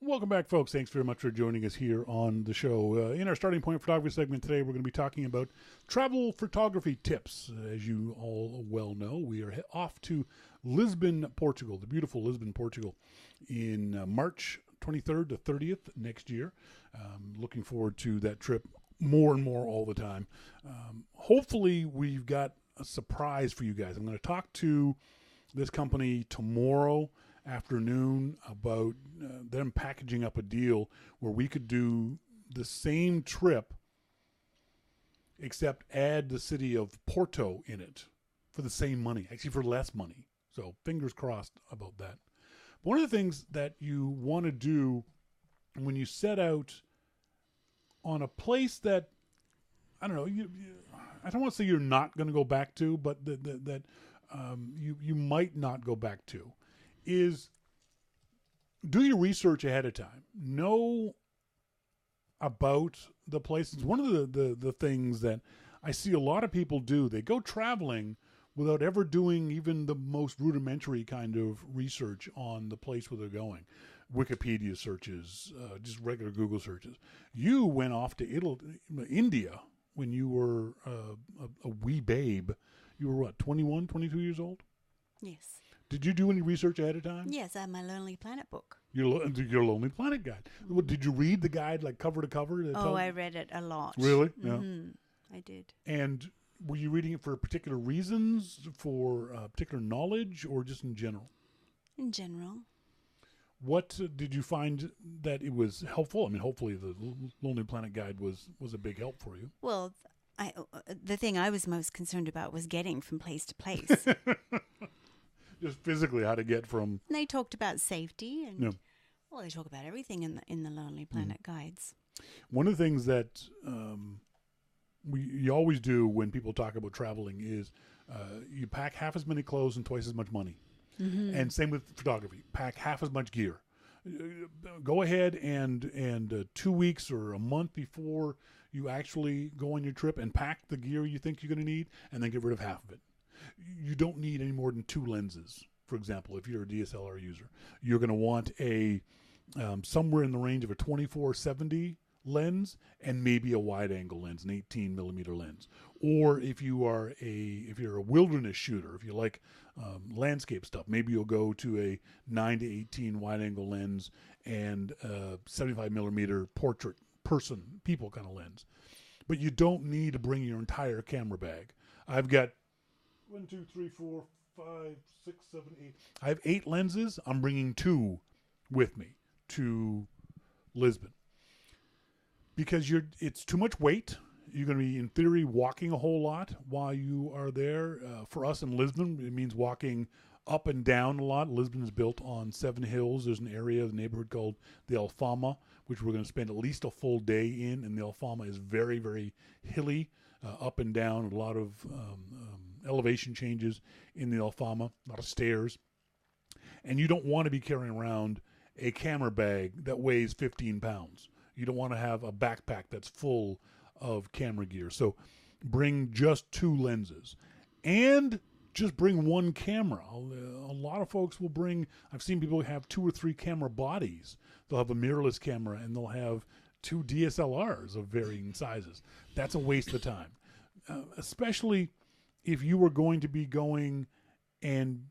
Welcome back, folks. Thanks very much for joining us here on the show. In our starting point photography segment today, we're going to be talking about travel photography tips. As you all well know, we are off to Lisbon, Portugal, the beautiful Lisbon, Portugal, in March 23rd to 30th next year. Looking forward to that trip more and more all the time. Hopefully, we've got a surprise for you guys. I'm going to talk to this company tomorrow afternoon about them packaging up a deal where we could do the same trip except add the city of Porto in it for the same money, actually for less money. So fingers crossed about that. One of the things that you want to do when you set out on a place that, I don't know, I don't want to say you're not going to go back to, but that you might not go back to, is do your research ahead of time. Know about the places. One of the things that I see a lot of people do, they go traveling without ever doing even the most rudimentary kind of research on the place where they're going. Wikipedia searches, just regular Google searches. You went off to India when you were a wee babe. You were what, 21, 22 years old? Yes. Did you do any research ahead of time? Yes, I have my Lonely Planet book. Your Lonely Planet guide. What, did you read the guide like cover to cover? I read it a lot. Really? Yeah. I did. And were you reading it for particular reasons, for particular knowledge, or just in general? In general. What did you find that it was helpful? I mean, hopefully the Lonely Planet guide was a big help for you. Well, the thing I was most concerned about was getting from place to place. Just physically how to get from... And they talked about safety and... Yeah. Well, they talk about everything in the Lonely Planet guides. One of the things that you always do when people talk about traveling is you pack half as many clothes and twice as much money. Mm-hmm. And same with photography. Pack half as much gear. Go ahead and 2 weeks or a month before you actually go on your trip and pack the gear you think you're going to need, and then get rid of half of it. You don't need any more than 2 lenses. For example, if you're a DSLR user, you're going to want a somewhere in the range of a 24-70 lens and maybe a wide angle lens, an 18 millimeter lens. Or if you're a wilderness shooter, if you like landscape stuff, maybe you'll go to a 9 to 18 wide angle lens and 75 millimeter portrait people kind of lens. But you don't need to bring your entire camera bag. I've got 1, 2, 3, 4, 5, 6, 7, 8. I have 8 lenses. I'm bringing 2 with me to Lisbon because it's too much weight. You're going to be, in theory, walking a whole lot while you are there. For us in Lisbon, it means walking up and down a lot. Lisbon is built on 7 hills. There's an area of the neighborhood called the Alfama, which we're going to spend at least a full day in. And the Alfama is very, very hilly, up and down, a lot of elevation changes in the Alfama, a lot of stairs. And you don't want to be carrying around a camera bag that weighs 15 pounds. You don't want to have a backpack that's full of camera gear. So bring just 2 lenses and just bring 1 camera. A lot of folks will bring, I've seen people have 2 or 3 camera bodies. They'll have a mirrorless camera and they'll have 2 DSLRs of varying sizes. That's a waste of time, especially if you were going to be going, and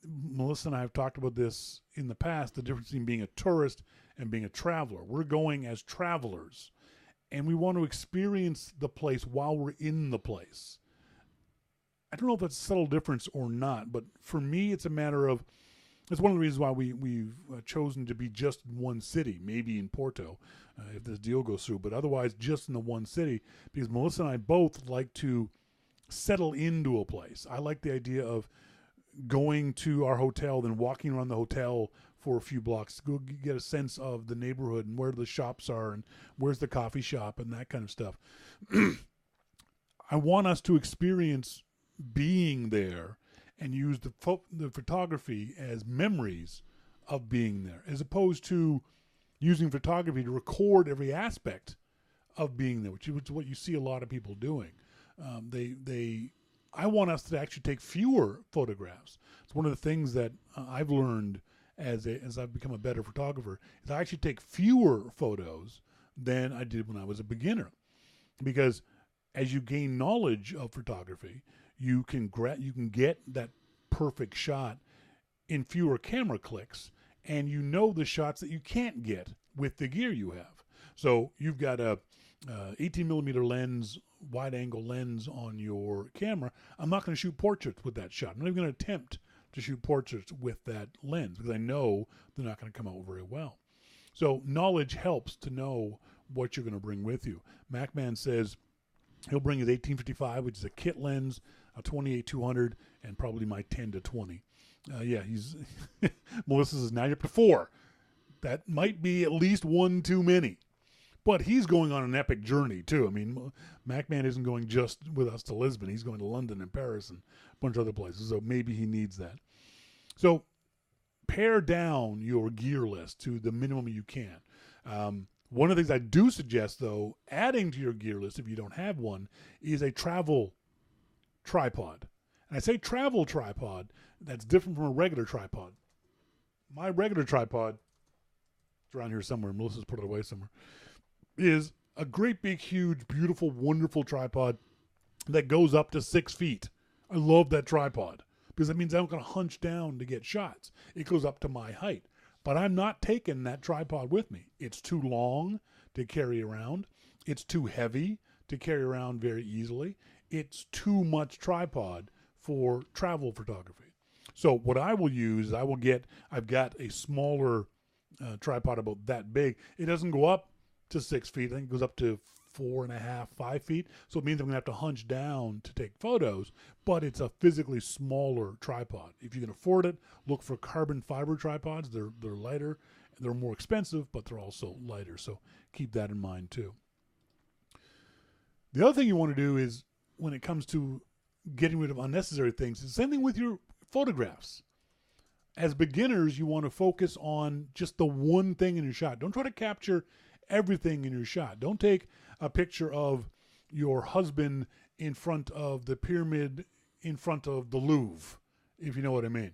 Melissa and I have talked about this in the past, the difference between being a tourist and being a traveler. We're going as travelers, and we want to experience the place while we're in the place. I don't know if that's a subtle difference or not, but for me, it's a matter of, it's one of the reasons why we've chosen to be just in one city, maybe in Porto, if this deal goes through, but otherwise just in the one city, because Melissa and I both like to settle into a place. I like the idea of going to our hotel, then walking around the hotel for a few blocks to go get a sense of the neighborhood and where the shops are and where's the coffee shop and that kind of stuff. I want us to experience being there and use the photography as memories of being there, as opposed to using photography to record every aspect of being there, which is what you see a lot of people doing. I want us to actually take fewer photographs. It's one of the things that I've learned as I've become a better photographer is I actually take fewer photos than I did when I was a beginner, because as you gain knowledge of photography, you can get that perfect shot in fewer camera clicks, and you know the shots that you can't get with the gear you have. So you've got a 18 millimeter lens, wide angle lens on your camera. I'm not going to shoot portraits with that shot. I'm not even going to attempt to shoot portraits with that lens because I know they're not going to come out very well. So knowledge helps to know what you're going to bring with you. MacMan says he'll bring his 1855, which is a kit lens, a 28-200, and probably my 10-20. Yeah, he's Melissa's is now up to 4. That might be at least one too many. But he's going on an epic journey, too. I mean, MacMan isn't going just with us to Lisbon. He's going to London and Paris and a bunch of other places, so maybe he needs that. So pare down your gear list to the minimum you can. One of the things I do suggest, though, adding to your gear list, if you don't have one, is a travel tripod. And I say travel tripod, that's different from a regular tripod. My regular tripod, it's around here somewhere, Melissa's put it away somewhere, is a great big, huge, beautiful, wonderful tripod that goes up to 6 feet. I love that tripod because that means I'm not going to hunch down to get shots. It goes up to my height. But I'm not taking that tripod with me. It's too long to carry around. It's too heavy to carry around very easily. It's too much tripod for travel photography. So what I will use, I've got a smaller tripod about that big. It doesn't go up to 6 feet. I think it goes up to 4.5, 5 feet. So it means I'm going to have to hunch down to take photos, but it's a physically smaller tripod. If you can afford it, look for carbon fiber tripods. They're lighter. They're more expensive, but they're also lighter. So keep that in mind too. The other thing you want to do is when it comes to getting rid of unnecessary things, it's the same thing with your photographs. As beginners, you want to focus on just the one thing in your shot. Don't try to capture everything in your shot. Don't take a picture of your husband in front of the pyramid in front of the Louvre, if you know what I mean.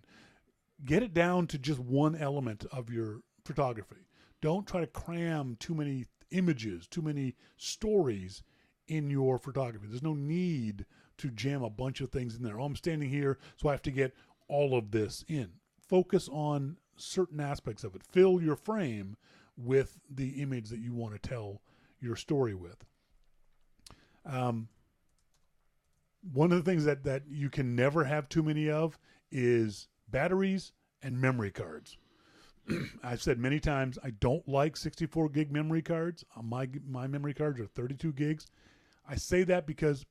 Get it down to just one element of your photography. Don't try to cram too many images, too many stories in your photography. There's no need to jam a bunch of things in there. Oh, I'm standing here, so I have to get all of this in. Focus on certain aspects of it. Fill your frame with the image that you want to tell your story with. One of the things that you can never have too many of is batteries and memory cards. I've said many times I don't like 64 gig memory cards. My memory cards are 32 gigs. I say that because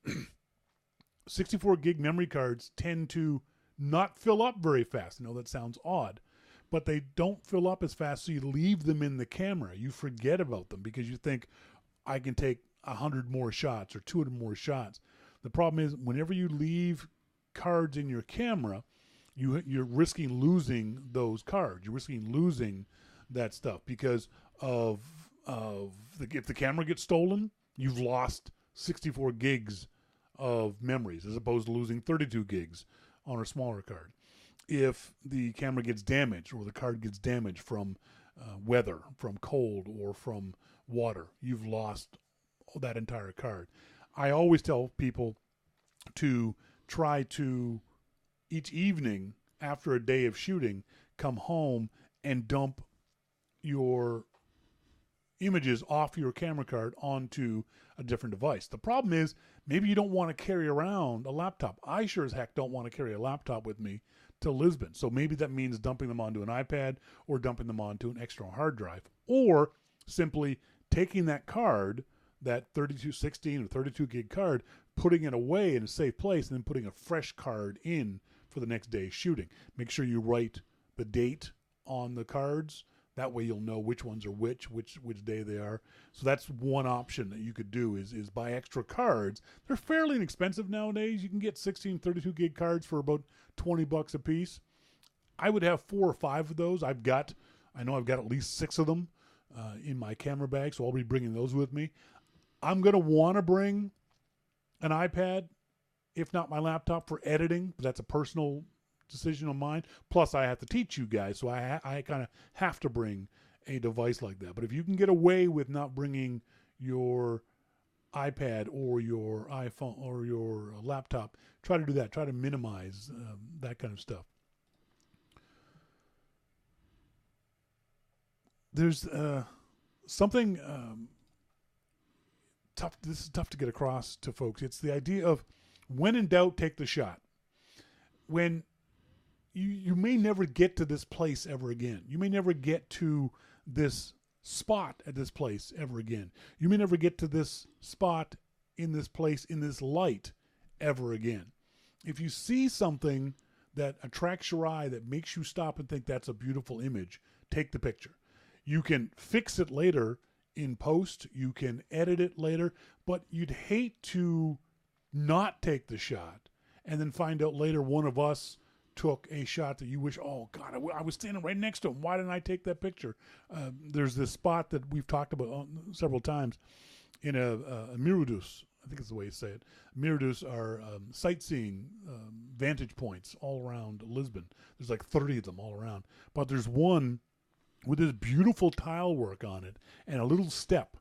64 gig memory cards tend to not fill up very fast. I know that sounds odd, but they don't fill up as fast, so you leave them in the camera. You forget about them because you think, I can take 100 more shots or 200 more shots. The problem is whenever you leave cards in your camera, you're risking losing those cards. You're risking losing that stuff because if the camera gets stolen, you've lost 64 gigs of memories as opposed to losing 32 gigs on a smaller card. If the camera gets damaged or the card gets damaged from weather, from cold, or from water, you've lost that entire card. I always tell people to try to, each evening after a day of shooting, come home and dump your images off your camera card onto a different device. The problem is maybe you don't want to carry around a laptop. I sure as heck don't want to carry a laptop with me to Lisbon. So maybe that means dumping them onto an iPad or dumping them onto an external hard drive, or simply taking that card, that 3216 or 32 gig card, putting it away in a safe place, and then putting a fresh card in for the next day's shooting. Make sure you write the date on the cards. That way you'll know which ones are which day they are. So that's one option that you could do is buy extra cards. They're fairly inexpensive nowadays. You can get 16, 32 gig cards for about $20 a piece. I would have 4 or 5 of those. I know I've got at least 6 of them in my camera bag, so I'll be bringing those with me. I'm going to want to bring an iPad, if not my laptop, for editing. That's a personal decision on mine. Plus, I have to teach you guys, so I kind of have to bring a device like that. But if you can get away with not bringing your iPad or your iPhone or your laptop, try to do that. Try to minimize that kind of stuff. There's something tough. This is tough to get across to folks. It's the idea of when in doubt, take the shot. When you may never get to this place ever again. You may never get to this spot at this place ever again. You may never get to this spot in this place in this light ever again. If you see something that attracts your eye, that makes you stop and think that's a beautiful image, take the picture. You can fix it later in post. You can edit it later, but you'd hate to not take the shot and then find out later one of us took a shot that you wish, oh God, I was standing right next to him. Why didn't I take that picture? There's this spot that we've talked about several times in a Miradus. I think it's the way you say it. Miradus are sightseeing vantage points all around Lisbon. There's like 30 of them all around. But there's one with this beautiful tile work on it and a little step.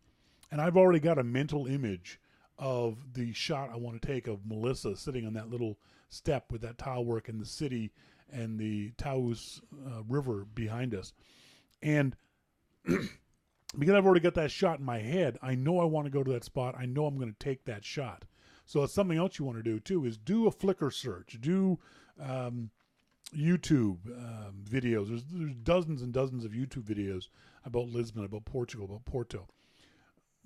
And I've already got a mental image of the shot I want to take of Melissa sitting on that little step with that tile work and the city and the Taos River behind us. And because I've already got that shot in my head, I know I want to go to that spot. I know I'm going to take that shot. So it's something else you want to do too, is do a Flickr search, do YouTube videos. There's dozens and dozens of YouTube videos about Lisbon, about Portugal, about Porto.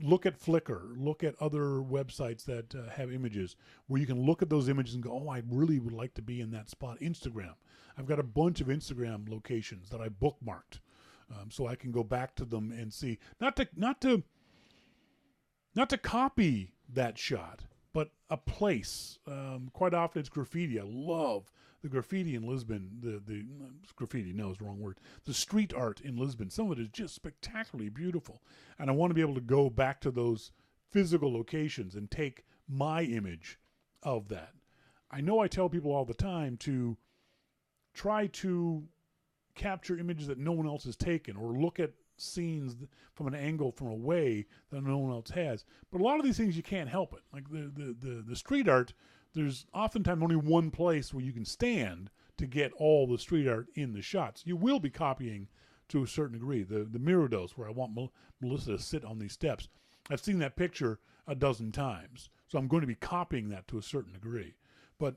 Look at Flickr. Look at other websites that have images where you can look at those images and go, oh, I really would like to be in that spot. Instagram. I've got a bunch of Instagram locations that I bookmarked, so I can go back to them and see. Not to copy that shot, but a place. Quite often it's graffiti. I love the graffiti in Lisbon. The graffiti, no, it's the wrong word. The street art in Lisbon. Some of it is just spectacularly beautiful. And I want to be able to go back to those physical locations and take my image of that. I know I tell people all the time to try to capture images that no one else has taken, or look at scenes from an angle from away that no one else has. But a lot of these things you can't help it. Like the street art, there's oftentimes only one place where you can stand to get all the street art in the shots. You will be copying to a certain degree. The Mirados, where I want Melissa to sit on these steps, I've seen that picture a dozen times. So I'm going to be copying that to a certain degree. But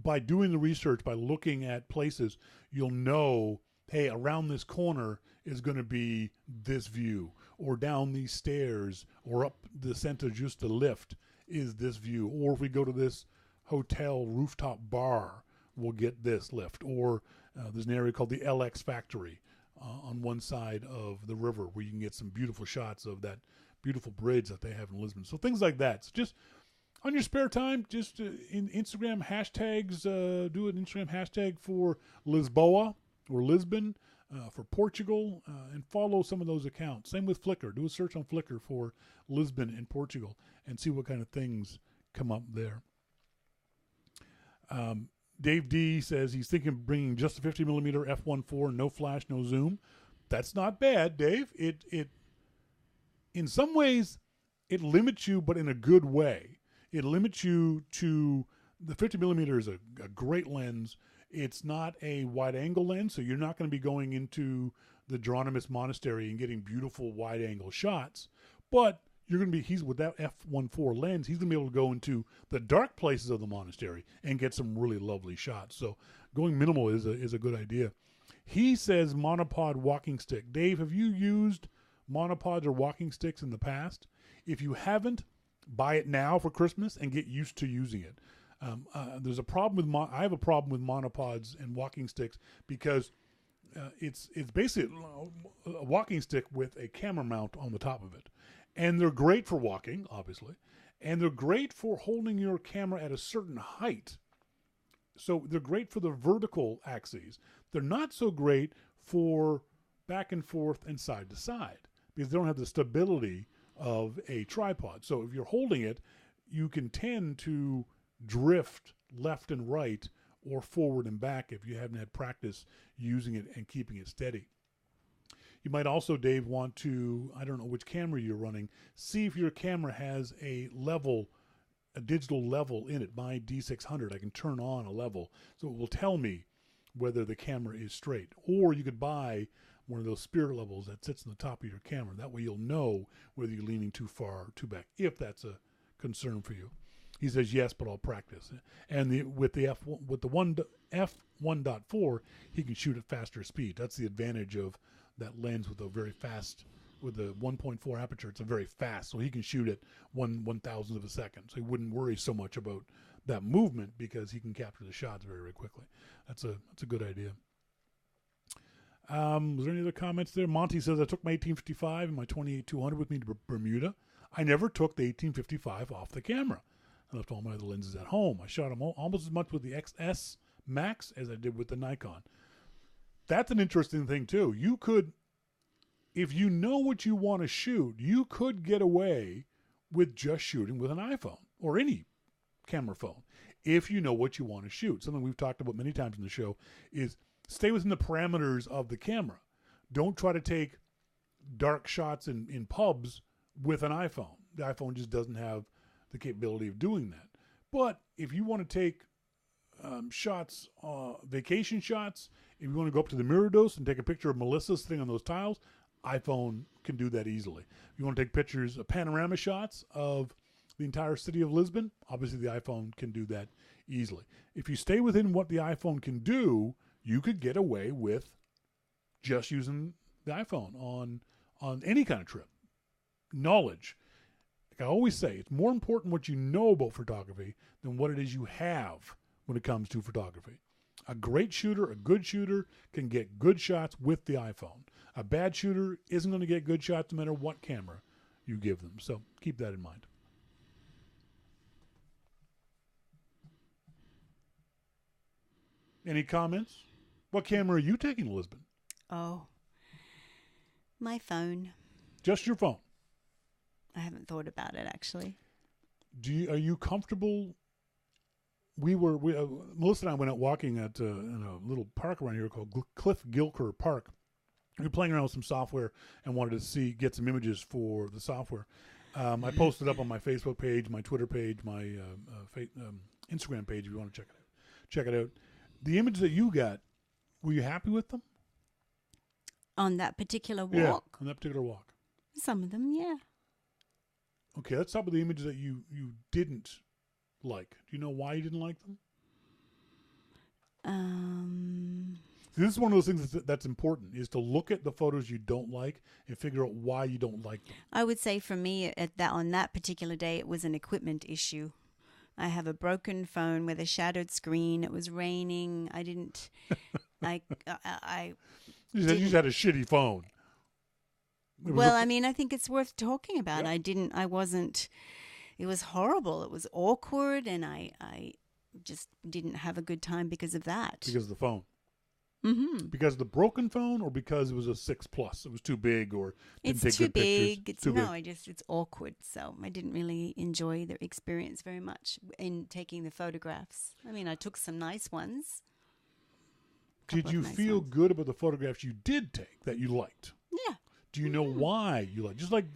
by doing the research, by looking at places, you'll know, hey, around this corner is going to be this view, or down these stairs, or up the Santa Justa lift is this view, or if we go to this hotel rooftop bar, we'll get this lift, or there's an area called the LX Factory on one side of the river where you can get some beautiful shots of that beautiful bridge that they have in Lisbon. So things like that. So just on your spare time, just in Instagram hashtags, do an Instagram hashtag for Lisboa or Lisbon, for Portugal, and follow some of those accounts. Same with Flickr. Do a search on Flickr for Lisbon and Portugal and see what kind of things come up there. Dave D says he's thinking of bringing just a 50mm f1.4, no flash, no zoom. That's not bad, Dave. It in some ways it limits you, but in a good way. It limits you to the 50mm is a great lens. It's not a wide-angle lens, so you're not going to be going into the Geronimus Monastery and getting beautiful wide-angle shots. But you're going to be, he's with that f1.4 lens, he's going to be able to go into the dark places of the monastery and get some really lovely shots. So going minimal is a good idea. He says monopod walking stick. Dave, have you used monopods or walking sticks in the past? If you haven't, buy it now for Christmas and get used to using it. There's a problem with I have a problem with monopods and walking sticks because it's basically a walking stick with a camera mount on the top of it, and they're great for walking, obviously, and they're great for holding your camera at a certain height. So they're great for the vertical axes. They're not so great for back and forth and side to side because they don't have the stability of a tripod. So if you're holding it, you can tend to drift left and right or forward and back if you haven't had practice using it and keeping it steady. You might also, Dave, want to, I don't know which camera you're running, see if your camera has a digital level in it. My D600, I can turn on a level, so it will tell me whether the camera is straight. Or you could buy one of those spirit levels that sits on the top of your camera. That way you'll know whether you're leaning too far or too back, if that's a concern for you. He says, yes, but I'll practice. And with the f1.4, he can shoot at faster speed. That's the advantage of that lens with a very fast, with the 1.4 aperture. It's a very fast, so he can shoot at 1/1000th of a second. So he wouldn't worry so much about that movement because he can capture the shots very, very quickly. That's a good idea. Was there any other comments there? Monty says, I took my 1855 and my 28-200 with me to Bermuda. I never took the 1855 off the camera. I left all my other lenses at home. I shot them almost as much with the XS Max as I did with the Nikon. That's an interesting thing, too. You could, if you know what you want to shoot, you could get away with just shooting with an iPhone or any camera phone if you know what you want to shoot. Something we've talked about many times in the show is stay within the parameters of the camera. Don't try to take dark shots in pubs with an iPhone. The iPhone just doesn't have the capability of doing that. But if you want to take shots, vacation shots, if you want to go up to the Mirados and take a picture of Melissa sitting on those tiles, iPhone can do that easily. If you want to take pictures of panorama shots of the entire city of Lisbon, obviously the iPhone can do that easily. If you stay within what the iPhone can do, you could get away with just using the iPhone on any kind of trip. Knowledge. Like I always say, it's more important what you know about photography than what it is you have when it comes to photography. A great shooter, a good shooter, can get good shots with the iPhone. A bad shooter isn't going to get good shots no matter what camera you give them. So keep that in mind. Any comments? What camera are you taking to Lisbon? Oh, my phone. Just your phone? I haven't thought about it, actually. Are you comfortable? Melissa and I went out walking at in a little park around here called Cliff Gilker Park. We were playing around with some software and wanted to get some images for the software. I posted up on my Facebook page, my Twitter page, my Instagram page if you want to check it out. The image that you got, were you happy with them? On that particular walk? Yeah, on that particular walk. Some of them, yeah. Okay, let's talk about the images that you didn't like. Do you know why you didn't like them? This is one of those things that's important, is to look at the photos you don't like and figure out why you don't like them. I would say for me, on that particular day, it was an equipment issue. I have a broken phone with a shadowed screen. It was raining. I didn't. I You just had a shitty phone. I think it's worth talking about. Yeah. It was horrible. It was awkward, and I just didn't have a good time because of that. Because of the phone. Mm-hmm. Because of the broken phone, or because it was a 6 Plus? It was too big, or didn't it's take too good big. pictures? It's awkward. So I didn't really enjoy the experience very much in taking the photographs. I mean, I took some nice ones. Did you feel good about the photographs you did take that you liked? Yeah. Do you know why you like? Just like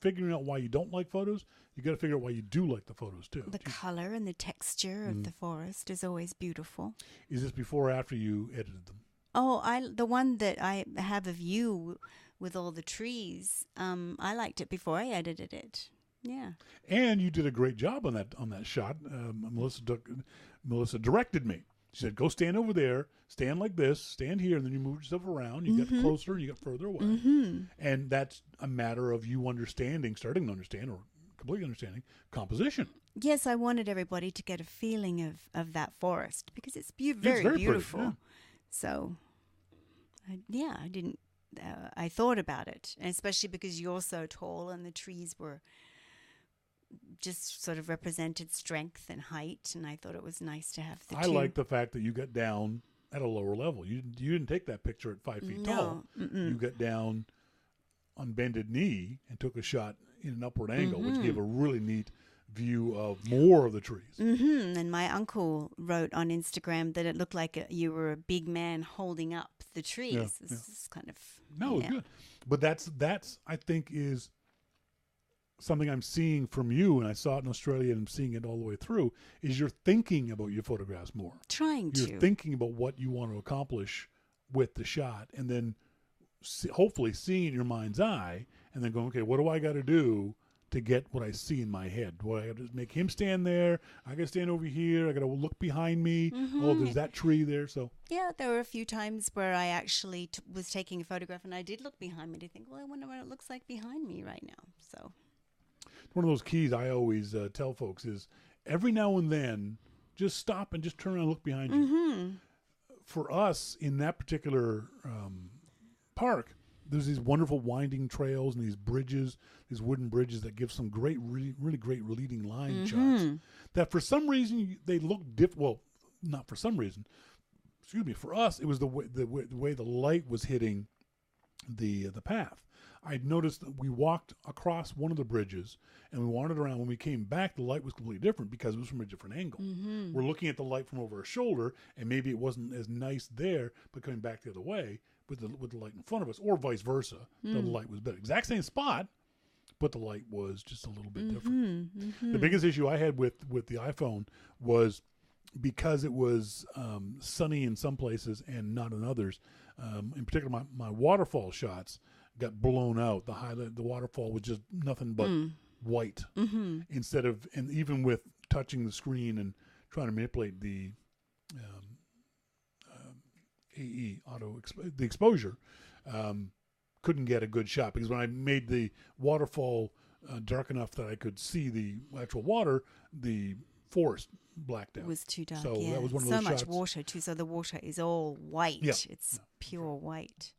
figuring out why you don't like photos, you got to figure out why you do like the photos too. The color and the texture of the forest is always beautiful. Is this before or after you edited them? Oh, the one that I have of you with all the trees, I liked it before I edited it. Yeah. And you did a great job on that shot. Melissa directed me. She said, go stand over there, stand like this, stand here, and then you move yourself around. You get closer and you get further away. Mm-hmm. And that's a matter of you starting to understand, or completely understanding, composition. Yes, I wanted everybody to get a feeling of that forest because it's very beautiful. Pretty, yeah. So, I didn't. I thought about it, and especially because you're so tall and the trees were just sort of represented strength and height, and I thought it was nice to have the two. I like the fact that you got down at a lower level. You didn't take that picture at 5 feet tall. You got down on bended knee and took a shot in an upward angle, which gave a really neat view of more of the trees. And my uncle wrote on Instagram that it looked like you were a big man holding up the trees. Yeah, This is kind of No, it's good. But that's I think is something I'm seeing from you, and I saw it in Australia and I'm seeing it all the way through, is you're thinking about your photographs more. trying You're to. thinking about what you want to accomplish with the shot, and then hopefully seeing it in your mind's eye, and then going, okay, what do I got to do to get what I see in my head? Do I got to make him stand there? I got to stand over here. I got to look behind me. Oh, there's that tree there. So Yeah, there were a few times where I actually was taking a photograph and I did look behind me to think, well, I wonder what it looks like behind me right now. So one of those keys I always tell folks is every now and then just stop and just turn around and look behind you. For us in that particular park, there's these wonderful winding trails and these bridges, these wooden bridges that give some great, really great leading line shots that for some reason they look well, not for some reason. Excuse me. For us, it was the way the light was hitting the path. I noticed that we walked across one of the bridges and we wandered around. When we came back, the light was completely different because it was from a different angle. We're looking at the light from over our shoulder, and maybe it wasn't as nice there, but coming back the other way with the light in front of us, or vice versa, the light was better. Exact same spot, but the light was just a little bit different. The biggest issue I had with the iPhone was because it was sunny in some places and not in others. In particular, my waterfall shots got blown out. The waterfall was just nothing but white instead of, and even with touching the screen and trying to manipulate the the exposure, couldn't get a good shot because when I made the waterfall dark enough that I could see the actual water, the forest blacked out. it was too dark. So yeah. that was one of so those much shots. water too. So the water is all white. Yeah. It's pure white.